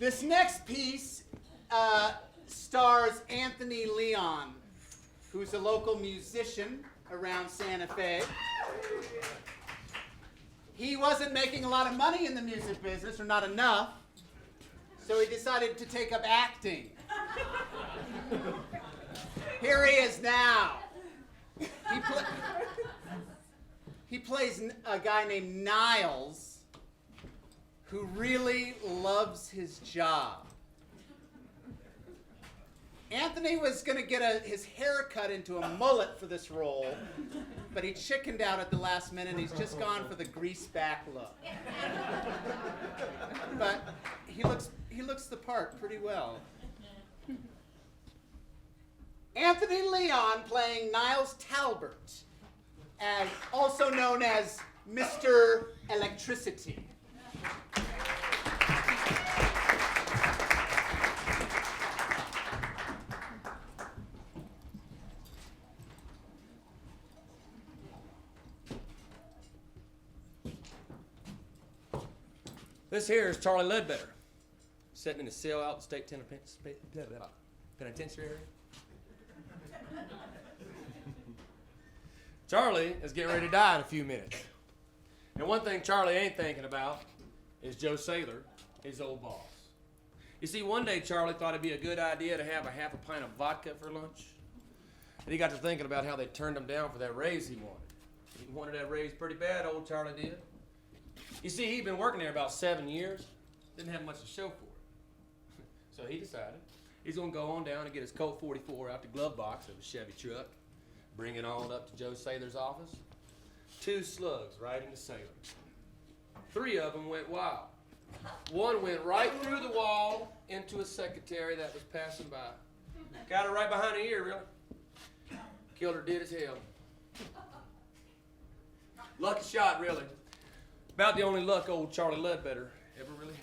This next piece stars Anthony Leon, who's a local musician around Santa Fe. He wasn't making a lot of money in the music business, or not enough, so he decided to take up acting. Here he is now. He plays a guy named Niles, who really loves his job. Anthony was going to get his hair cut into a mullet for this role, but he chickened out at the last minute. He's just gone for the greased back look. But he looks the part pretty well. Anthony Leon playing Niles Talbot, also known as Mr. Electricity. This here is Charlie Ledbetter, sitting in a cell out in the state penitentiary area. Charlie is getting ready to die in a few minutes. And one thing Charlie ain't thinking about is Joe Saylor, his old boss. You see, one day Charlie thought it'd be a good idea to have a half a pint of vodka for lunch. And he got to thinking about how they turned him down for that raise he wanted. He wanted that raise pretty bad, old Charlie did. You see, he'd been working there about 7 years, didn't have much to show for it. So he decided he's going to go on down and get his Colt 44 out the glove box of a Chevy truck, bring it on up to Joe Saylor's office. 2 slugs right into Saylor. 3 of them went wild. One went right through the wall into a secretary that was passing by. Got her right behind the ear, really. Killed her dead as hell. Lucky shot, really. About the only luck old Charlie Ledbetter ever really had.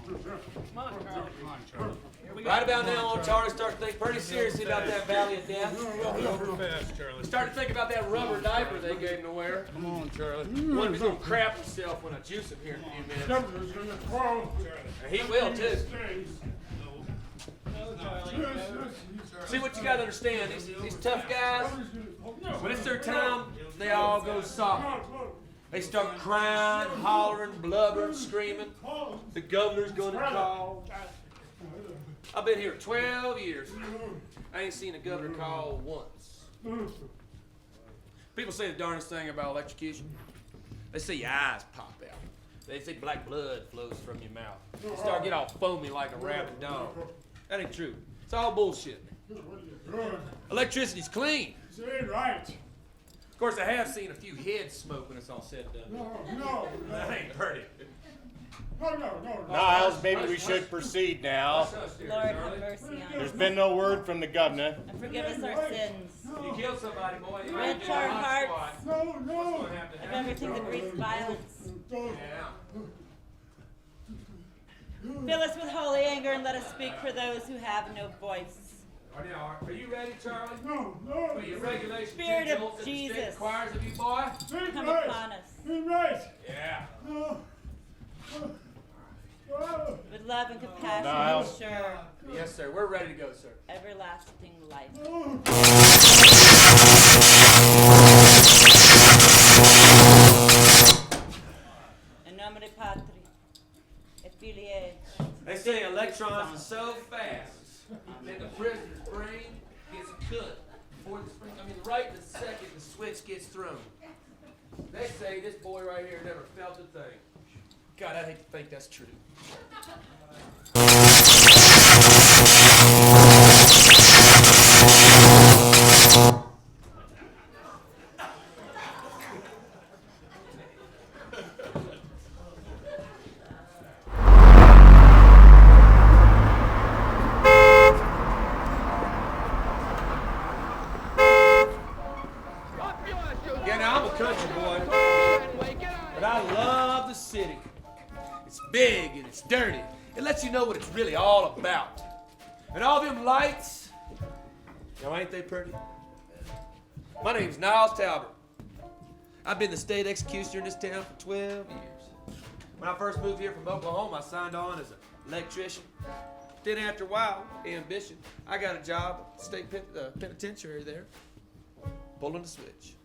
Come on, Charlie. Right about now, old Charlie starts to think pretty seriously about that Valley of Death. Fast, Charlie. Started to think about that rubber diaper they gave him to wear. Come on, Charlie. One of he's gonna crap himself when I juice him here in a few minutes. And he will too. See, what you gotta understand, these tough guys, when it's their time, they all go soft. They start crying, hollering, blubbering, screaming. The governor's gonna call. I've been here 12 years. I ain't seen a governor call once. People say the darndest thing about electrocution. They say your eyes pop out. They say black blood flows from your mouth. You start to get all foamy like a rabid dog. That ain't true. It's all bullshit. Electricity's clean. It ain't right. Of course, I have seen a few heads smoke when it's all said and done. No. That ain't heard it. No. Niles, maybe we should proceed now. Lord have mercy on There's us. been no word from the governor. And forgive us our sins. You killed somebody, boy. You Rid our hearts What's going to have to of happen? everything that breeds violence. Yeah. Fill us with holy anger and let us speak for those who have no voice. Are you ready, Charlie? No. For your regulation Spirit two of jolts that the state Jesus. requires of you, boy? Come upon us. Ain't right. Yeah. With love and compassion Niles. ensure Yes, sir. We're ready to go, sir. everlasting life. In nomine Patri et Filii. They say electrons are so fast that the prisoner's brain gets cut before right the second the switch gets thrown. They say this boy right here never felt a thing. God, I hate to think that's true. Yeah, now I'm a country boy, but I love the city. It's big and it's dirty. It lets you know what it's really all about. And all them lights, now ain't they pretty? My name's Niles Talbot. I've been the state executioner in this town for 12 years. When I first moved here from Oklahoma, I signed on as an electrician. Then after a while, ambition, I got a job at the state penitentiary there, pulling the switch.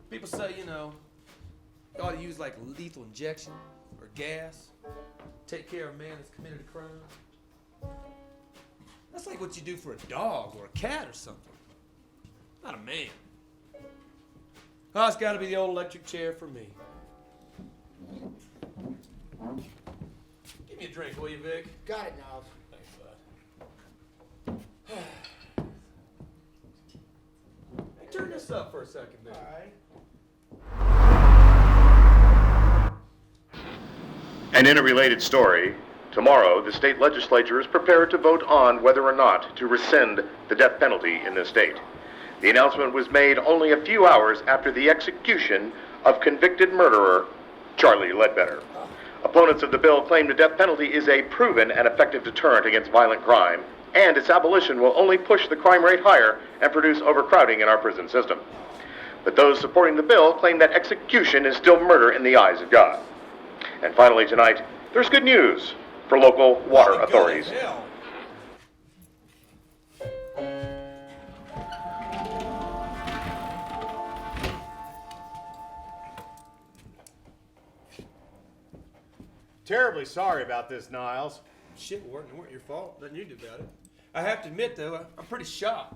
People say, you ought to use like lethal injection or gas, take care of a man that's committed a crime. That's like what you do for a dog or a cat or something. Not a man. Oh, it's got to be the old electric chair for me. Give me a drink, will you, Vic? Got it, Niles. Thanks, bud. Hey, turn this up for a second, Vic. All right. And in a related story, tomorrow the state legislature is prepared to vote on whether or not to rescind the death penalty in the state. The announcement was made only a few hours after the execution of convicted murderer Charlie Ledbetter. Opponents of the bill claim the death penalty is a proven and effective deterrent against violent crime, and its abolition will only push the crime rate higher and produce overcrowding in our prison system. But those supporting the bill claim that execution is still murder in the eyes of God. And finally tonight, there's good news for local water authorities. Hell. Terribly sorry about this, Niles. Shit, it weren't your fault. Nothing you did about it. I have to admit, though, I'm pretty shocked.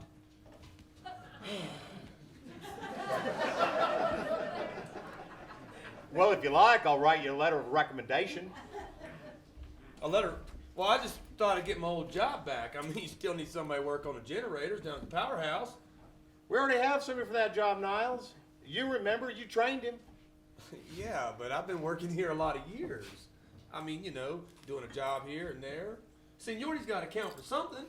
Well, if you like, I'll write you a letter of recommendation. A letter? Well, I just thought I'd get my old job back. I mean, you still need somebody to work on the generators down at the powerhouse. We already have somebody for that job, Niles. You remember, you trained him. Yeah, but I've been working here a lot of years. I mean, doing a job here and there. Seniority's got to count for something.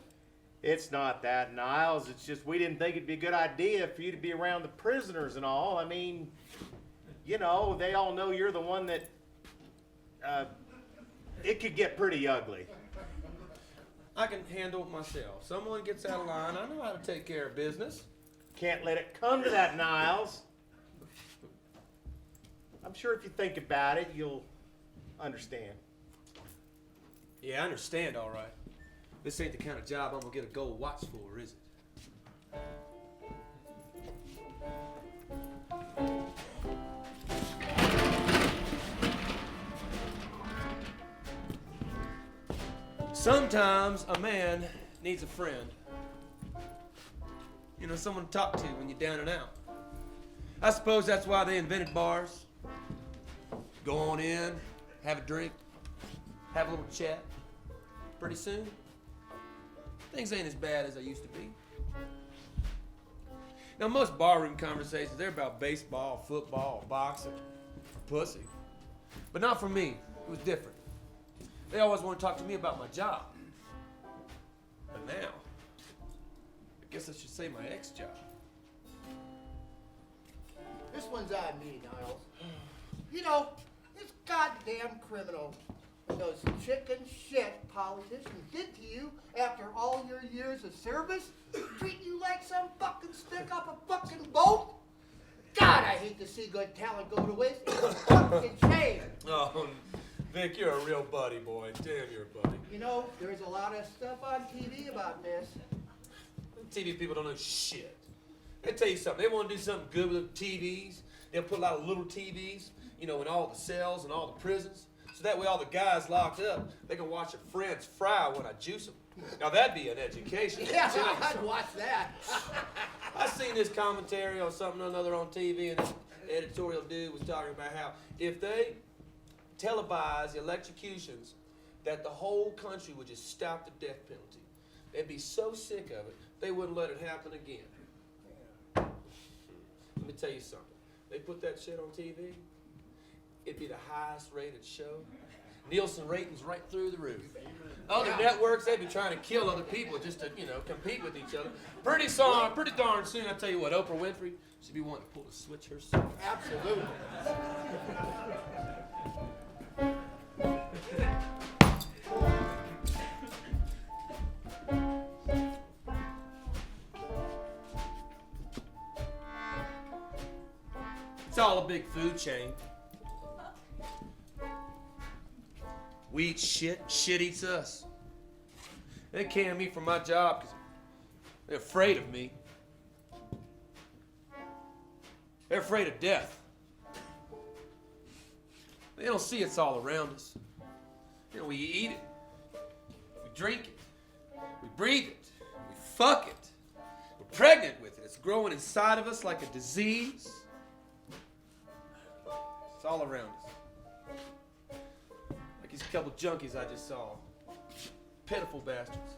It's not that, Niles. It's just we didn't think it'd be a good idea for you to be around the prisoners and all. I mean, they all know you're the one that, it could get pretty ugly. I can handle it myself. Someone gets out of line, I know how to take care of business. Can't let it come to that, Niles. I'm sure if you think about it, you'll understand. Yeah, I understand, all right. This ain't the kind of job I'm gonna get a gold watch for, is it? Sometimes a man needs a friend. Someone to talk to when you're down and out. I suppose that's why they invented bars. Go on in, have a drink, have a little chat. Pretty soon, things ain't as bad as they used to be. Now, most barroom conversations, they're about baseball, football, boxing, pussy. But not for me. It was different. They always want to talk to me about my job. But now, I guess I should say my ex-job. This one's on me, Niles. It's goddamn criminal what those chicken shit politicians did to you after all your years of service, treating you like some fucking stick up a fucking boat. God, I hate to see good talent go to waste. It's a fucking shame. Oh, Vic, you're a real buddy, boy. Damn, you're a buddy. There's a lot of stuff on TV about this. TV people don't know shit. They tell you something. They want to do something good with the TVs. They'll put a lot of little TVs, in all the cells and all the prisons. So that way all the guys locked up, they can watch their friends fry when I juice them. Now that'd be an education. Yeah, I'd watch that. I seen this commentary on something or another on TV, and this editorial dude was talking about how if they televise the electrocutions, that the whole country would just stop the death penalty. They'd be so sick of it, they wouldn't let it happen again. Let me tell you something. They put that shit on TV, it'd be the highest rated show. Nielsen ratings right through the roof. Other networks, they'd be trying to kill other people just to, compete with each other. Pretty darn soon, I tell you what, Oprah Winfrey should be wanting to pull the switch herself. Absolutely. It's all a big food chain. We eat shit, shit eats us. They can me for my job because they're afraid of me. They're afraid of death. They don't see it's all around us. You know, we eat it, we drink it, we breathe it, we fuck it. We're pregnant with it. It's growing inside of us like a disease. It's all around us. Like these couple junkies I just saw. Pitiful bastards.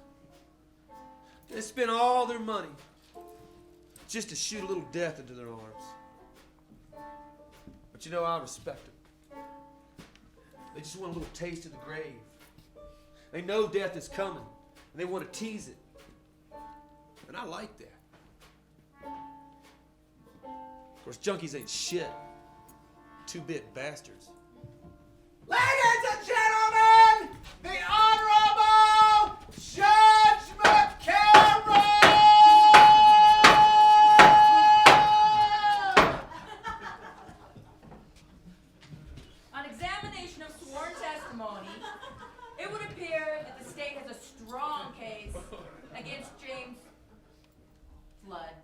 They spend all their money just to shoot a little death into their arms. But you know, I respect them. They just want a little taste of the grave. They know death is coming, and they want to tease it. And I like that. Of course, junkies ain't shit. Two-bit bastards. Ladies and gentlemen, the Honorable Judge McCarroll! On examination of sworn testimony, it would appear that the state has a strong case against James Flood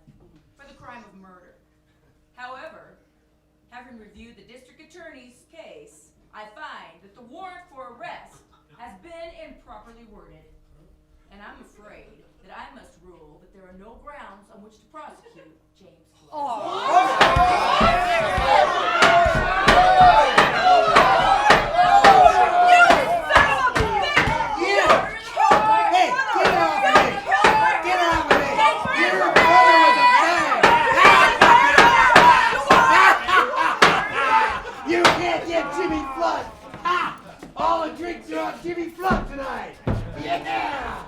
for the crime of murder. However, having reviewed the district attorney's case, I find that the warrant for arrest has been improperly worded, and I'm afraid that I must rule that there are no grounds on which to prosecute James Flood. Jimmy Flood tonight! Yeah!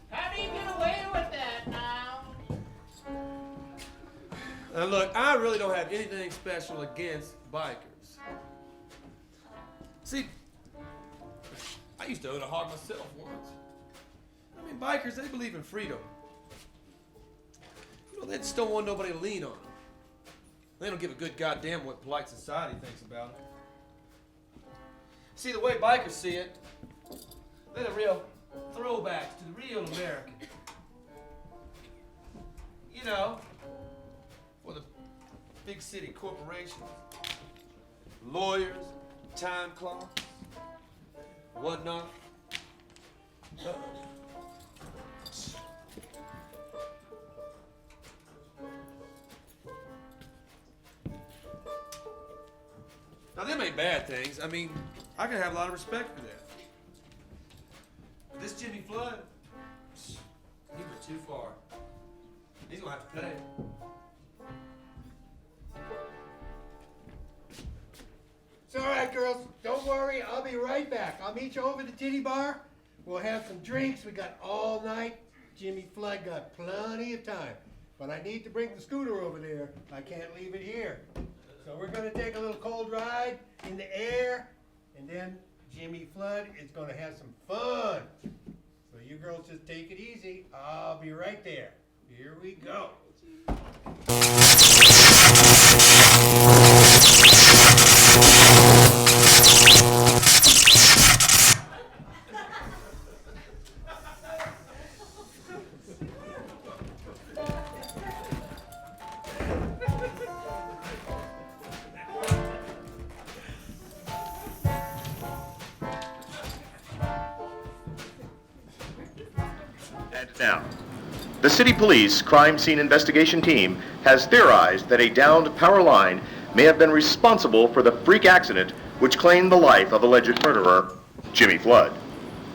How do you get away with that now? Now look, I really don't have anything special against bikers. See, I used to own a hog myself once. I mean, bikers, they believe in freedom. You know, they just don't want nobody to lean on them. They don't give a good goddamn what polite society thinks about it. See, the way bikers see it, they're the real throwbacks to the real American. You know, for the big city corporations, lawyers, time clocks, whatnot. Now, them ain't bad things. I mean, I can have a lot of respect for that. But this Jimmy Flood, he went too far. He's gonna have to pay. It's all right, girls. Don't worry. I'll be right back. I'll meet you over at the titty bar. We'll have some drinks. We got all night. Jimmy Flood got plenty of time. But I need to bring the scooter over there. I can't leave it here. So we're going to take a little cold ride in the air, and then Jimmy Flood is going to have some fun. So you girls just take it easy. I'll be right there. Here we go. Now, the city police crime scene investigation team has theorized that a downed power line may have been responsible for the freak accident which claimed the life of alleged murderer Jimmy Flood.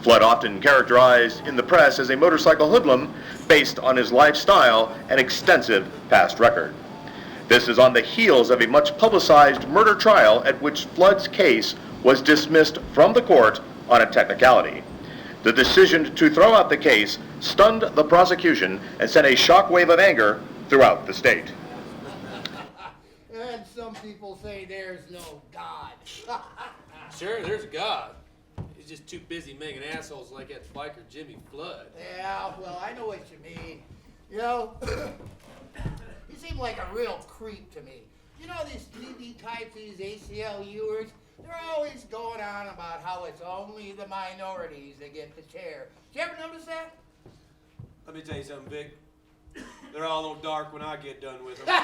Flood, often characterized in the press as a motorcycle hoodlum based on his lifestyle and extensive past record. This is on the heels of a much publicized murder trial at which Flood's case was dismissed from the court on a technicality. The decision to throw out the case stunned the prosecution and sent a shockwave of anger throughout the state. And some people say there's no God. Sure, there's a God. He's just too busy making assholes like that biker Jimmy Flood. Yeah, well, I know what you mean. You know, seem like a real creep to me. You know, these TV types, these ACLUers, they're always going on about how it's only the minorities that get the chair. Did you ever notice that? Let me tell you something, Vic. They're all on dark when I get done with them.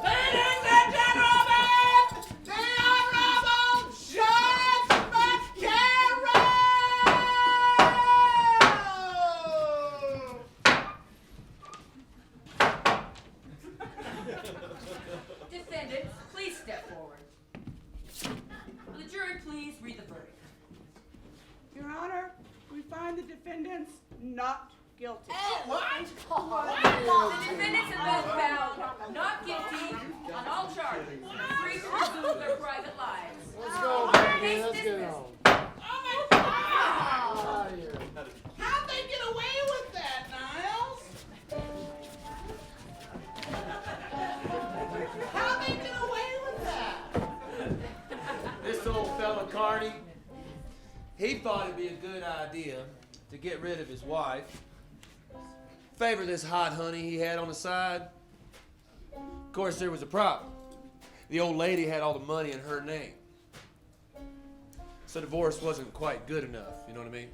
Ladies and gentlemen, the Honorable Judge McCarroll! Defendants, please step forward. Will the jury please read the verdict? Your Honor, we find the defendants not guilty. What? The defendants have both found not guilty on all charges, free to resume their private lives. Let's go, baby. Case Let's get dismissed. home. Oh my God! How'd they get away with that, Niles? How'd they get away with that? This old fella Carney, he thought it'd be a good idea to get rid of his wife, favor this hot honey he had on the side. Of course, there was a problem. The old lady had all the money in her name. So divorce wasn't quite good enough, you know what I mean?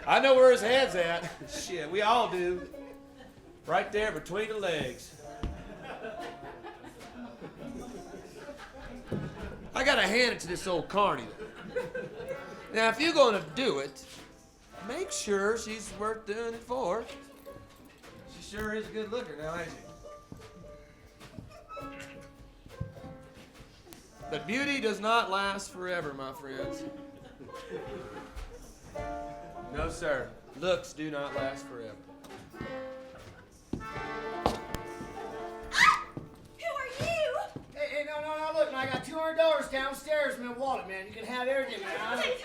I know where his head's at. Shit, we all do. Right there between the legs. I gotta hand it to this old Carney. Now, if you're gonna do it, make sure she's worth doing it for. She sure is a good looker now, ain't she? But beauty does not last forever, my friends. No, sir. Looks do not last forever. Hey, no, look, I got $200 downstairs in my wallet, man. You can have everything, man. Please,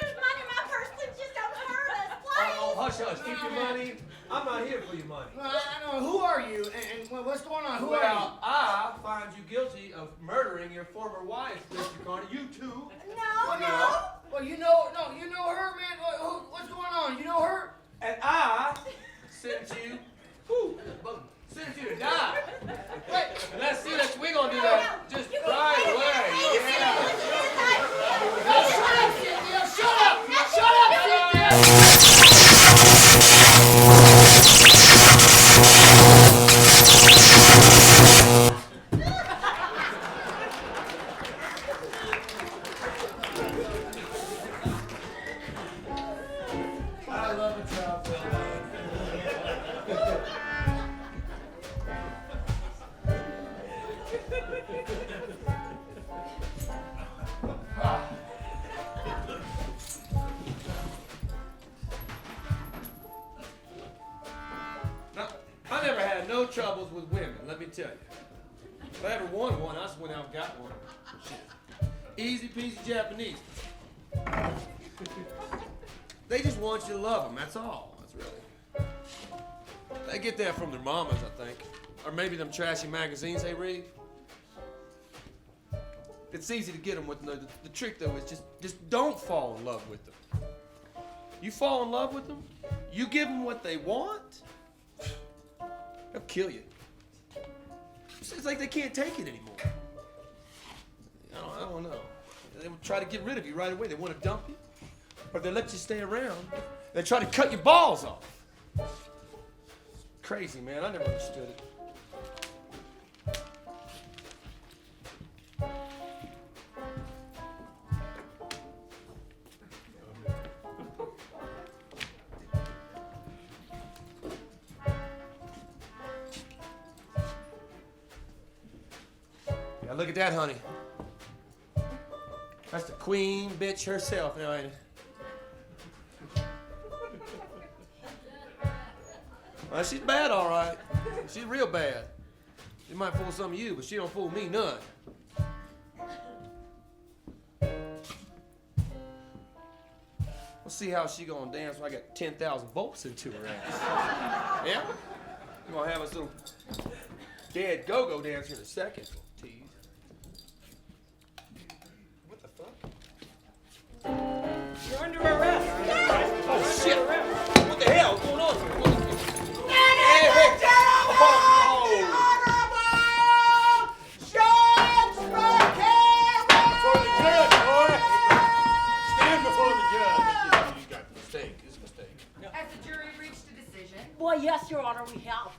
there's money in my purse. Please, just don't hurt us, please. Oh, hush. Keep your money. I'm not here for your money. Well, I know. Who are you? And what's going on? Who are you? Well, I find you guilty of murdering your former wife, Mr. Carney. You too. No. Well, you know her, man. What's going on? You know her? And I sent you to die. Wait. And let's see that we're gonna do that just right away. Yeah. Shut up, Cynthia! I love a trout bill. Now, I never had no troubles with women, let me tell you. If I ever won one, I just went out and got one. Shit. Easy peasy Japanese. They just want you to love them, that's all. That's really. They get that from their mamas, I think. Or maybe them trashy magazines they read. It's easy to get them with them. The trick, though, is just don't fall in love with them. You fall in love with them, you give them what they want, they'll kill you. It's like they can't take it anymore. I don't know. They will try to get rid of you right away. They want to dump you. Or if they let you stay around, they try to cut your balls off. Crazy, man. I never understood it. Yeah, look at that, honey. That's the queen bitch herself now, ain't it? Well, she's bad, all right. She's real bad. She might fool some of you, but she don't fool me none. We'll see how she gonna dance when I got 10,000 volts into her ass. Yeah? We're gonna have us little dead go-go dancer in a second. Tease. You're under arrest. Oh, shit. What the hell is going on here? Hey, wait. Before the judge, boy. Stand before the judge. You got the mistake. It's a mistake. Has the jury reached a decision? Why, yes, Your Honor, we have.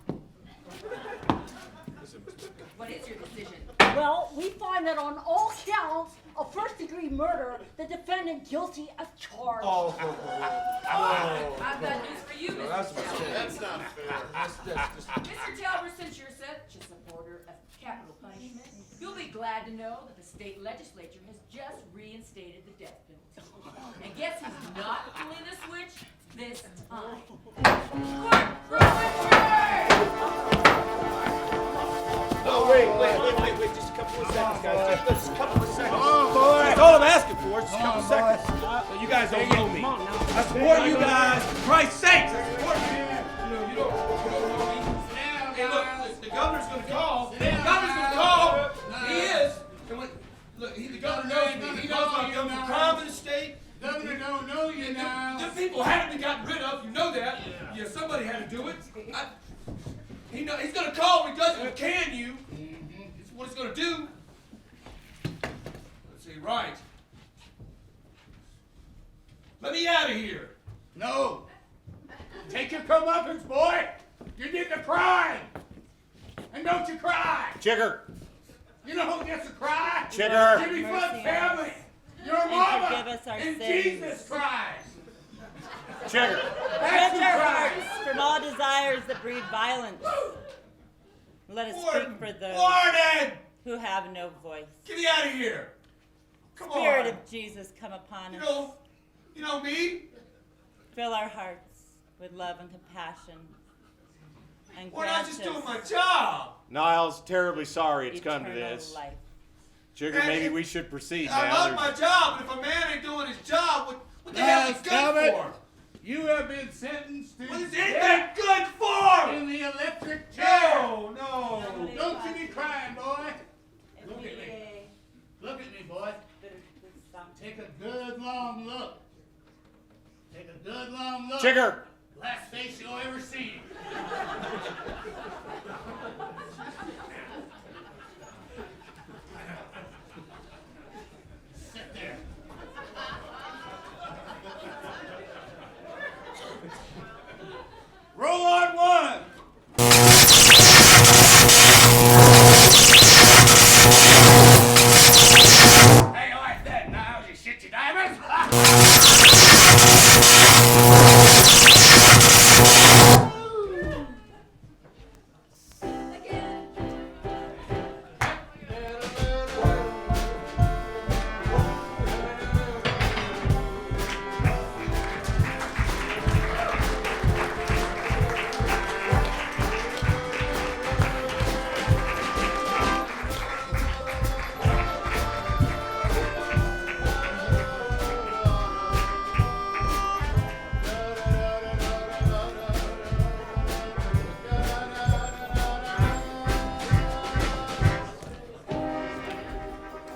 What is your decision? Well, we find that on all counts of first-degree murder, the defendant guilty as charged. I've got news for you, Mr. Talbot. That's not fair. Mr. Talbot, since you're such a supporter of capital punishment, you'll be glad to know that the state legislature has just reinstated the death penalty. And guess who's not pulling the switch this time? Oh, wait, just a couple of seconds, guys. Just a couple of seconds. Oh, boy. That's all I'm asking for, just a couple of seconds. So you guys don't know me. I support you guys, for Christ's sakes. I support you. You don't know me. Hey, look, the governor's gonna call. The governor's gonna call. He is. And when, look, the governor knows me. He knows I've done some crime in the state. Governor don't know you now. The people haven't been gotten rid of. You know that. Yeah, somebody had to do it. He's gonna call when he doesn't can you. It's what it's gonna do. Let's see, right. Let me out of here. No. Take your comeuppance, boy. You did the crime. And don't you cry. Chigger. You know who gets to cry? Chigger. Jimmy Flood's family. Your And mama. forgive us our and sins. Jesus Christ. Chigger. That's Cleanse our right. hearts from all desires that breed violence. Let us speak for those Warden! who have no voice. Get me out of here. Come Spirit on. of Jesus, come upon us. You know me? Fill our hearts with love and compassion. And We're not grant just us doing my job. Niles, terribly sorry it's come to eternal this. life. Chigger, maybe we should proceed now. I love There's- my job, but if a man ain't doing his job, what the hell is good for? You have been sentenced to What is it good for? in the electric chair. No. Don't you be crying, boy. Look at me. Look at me, boy. Take a good long look. Take a good long look. Chigger. Last face you'll ever see. Sit there. Roll on one. Hey, you like that, Niles? You shit your diamonds?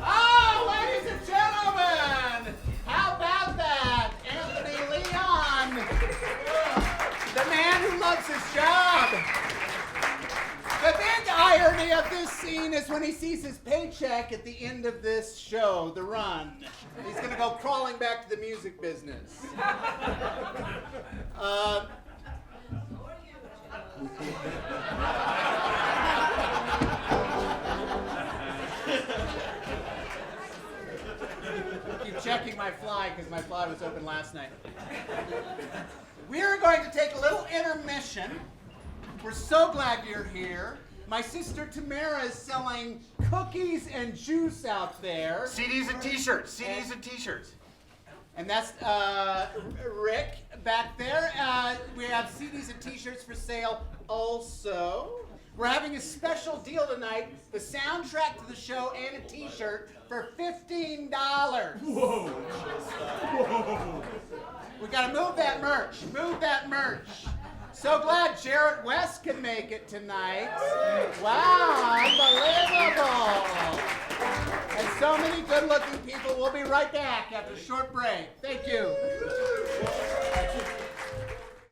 Oh, ladies and gentlemen, how about that? Anthony Leon, the man who loves his job. The big irony of this scene is when he sees his paycheck at the end of this show, The Run. He's going to go crawling back to the music business. Keep checking my fly because my fly was open last night. We're going to take a little intermission. We're so glad you're here. My sister Tamara is selling cookies and juice out there. CDs and t-shirts. CDs and t-shirts. And that's Rick back there. We have CDs and t-shirts for sale also. We're having a special deal tonight. The soundtrack to the show and a t-shirt for $15. Whoa. We gotta move that merch. Move that merch. So glad Jarrett West can make it tonight. Wow, unbelievable. And so many good-looking people will we'll be right back after a short break. Thank you.